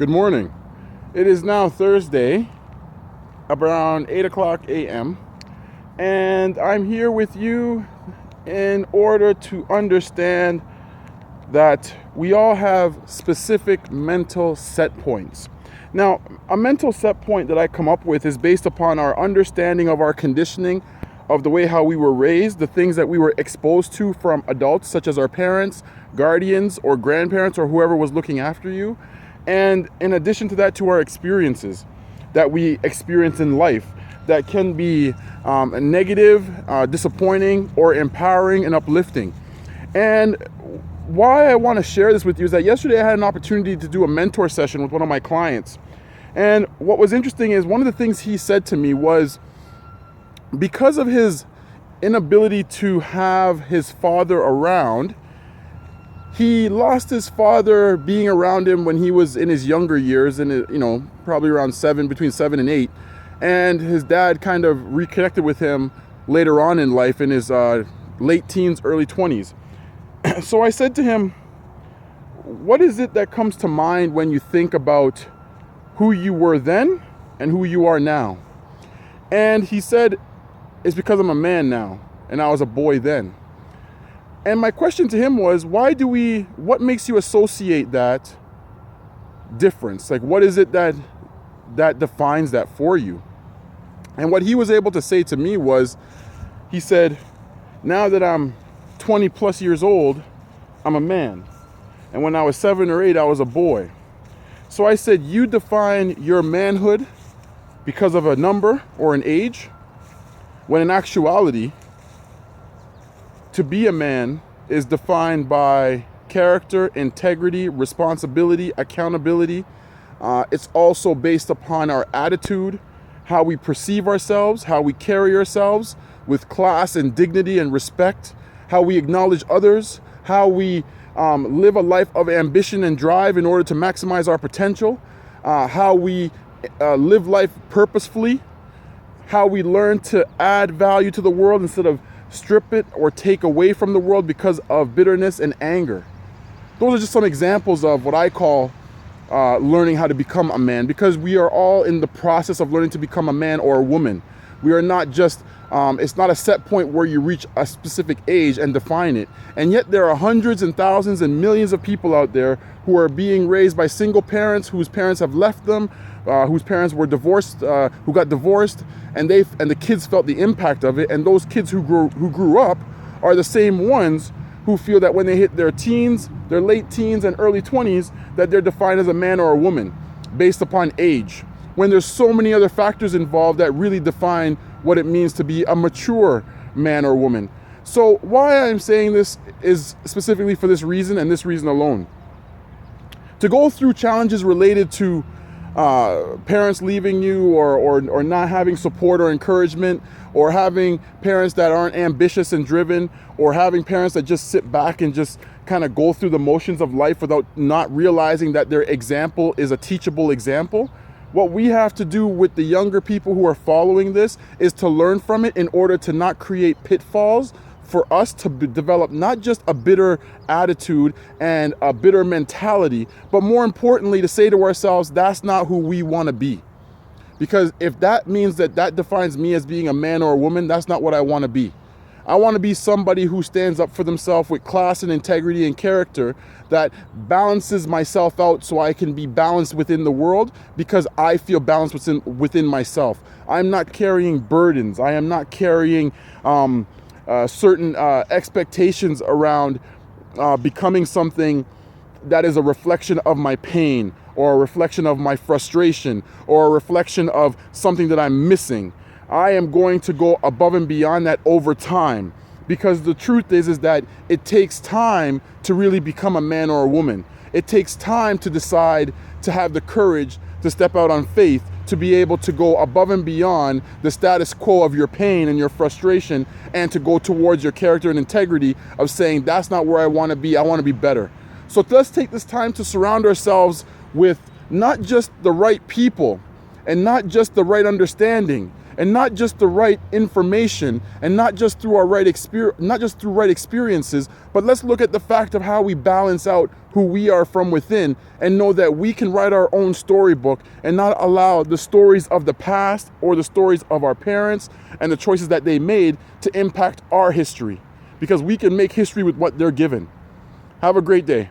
Good morning. It is now Thursday, around 8 o'clock a.m., and I'm here with you in order to understand that we all have specific mental set points. Now, a mental set point that I come up with is based upon our understanding of our conditioning, of the way how we were raised, the things that we were exposed to from adults, such as our parents, guardians, or grandparents, or whoever was looking after you. And in addition to that, to our experiences that we experience in life that can be negative, disappointing, or empowering and uplifting. And why I want to share this with you is that yesterday I had an opportunity to do a mentor session with one of my clients. And what was interesting is one of the things he said to me was, because of his inability to have his father around, he lost his father being around him when he was in his younger years, and probably around between 7 and 8, and his dad kind of reconnected with him later on in life in his late teens, early 20s. So I said to him, what is it that comes to mind when you think about who you were then and who you are now? And he said, it's because I'm a man now and I was a boy then. And my question to him was, what makes you associate that difference? Like, what is it that defines that for you? And what he was able to say to me was, he said, now that I'm 20 plus years old, I'm a man. And when I was 7 or 8, I was a boy. So I said, you define your manhood because of a number or an age, when in actuality, to be a man is defined by character, integrity, responsibility, accountability. It's also based upon our attitude, how we perceive ourselves, how we carry ourselves with class and dignity and respect, how we acknowledge others, how we live a life of ambition and drive in order to maximize our potential, how we live life purposefully, how we learn to add value to the world instead of strip it or take away from the world because of bitterness and anger. Those are just some examples of what I call learning how to become a man, because we are all in the process of learning to become a man or a woman. We are not just, it's not a set point where you reach a specific age and define it. And yet there are hundreds and thousands and millions of people out there who are being raised by single parents, whose parents have left them, whose parents were divorced, who got divorced, and the kids felt the impact of it. And those kids who grew up are the same ones who feel that when they hit their teens, their late teens and early 20s, that they're defined as a man or a woman based upon age, when there's so many other factors involved that really define what it means to be a mature man or woman. So why I'm saying this is specifically for this reason and this reason alone. To go through challenges related to parents leaving you or not having support or encouragement, or having parents that aren't ambitious and driven, or having parents that just sit back and just kind of go through the motions of life without not realizing that their example is a teachable example. What we have to do with the younger people who are following this is to learn from it in order to not create pitfalls for us to develop not just a bitter attitude and a bitter mentality, but more importantly, to say to ourselves, that's not who we want to be. Because if that means that defines me as being a man or a woman, that's not what I want to be. I want to be somebody who stands up for themselves with class and integrity and character, that balances myself out so I can be balanced within the world, because I feel balanced within myself. I'm not carrying burdens. I am not carrying certain expectations around becoming something that is a reflection of my pain, or a reflection of my frustration, or a reflection of something that I'm missing. I am going to go above and beyond that over time, because the truth is that it takes time to really become a man or a woman. It takes time to decide to have the courage to step out on faith, to be able to go above and beyond the status quo of your pain and your frustration, and to go towards your character and integrity of saying, that's not where I want to be. I want to be better. So let's take this time to surround ourselves with not just the right people and not just the right understanding and not just the right information, and not just through our right experiences, but let's look at the fact of how we balance out who we are from within and know that we can write our own storybook and not allow the stories of the past or the stories of our parents and the choices that they made to impact our history, because we can make history with what they're given. Have a great day.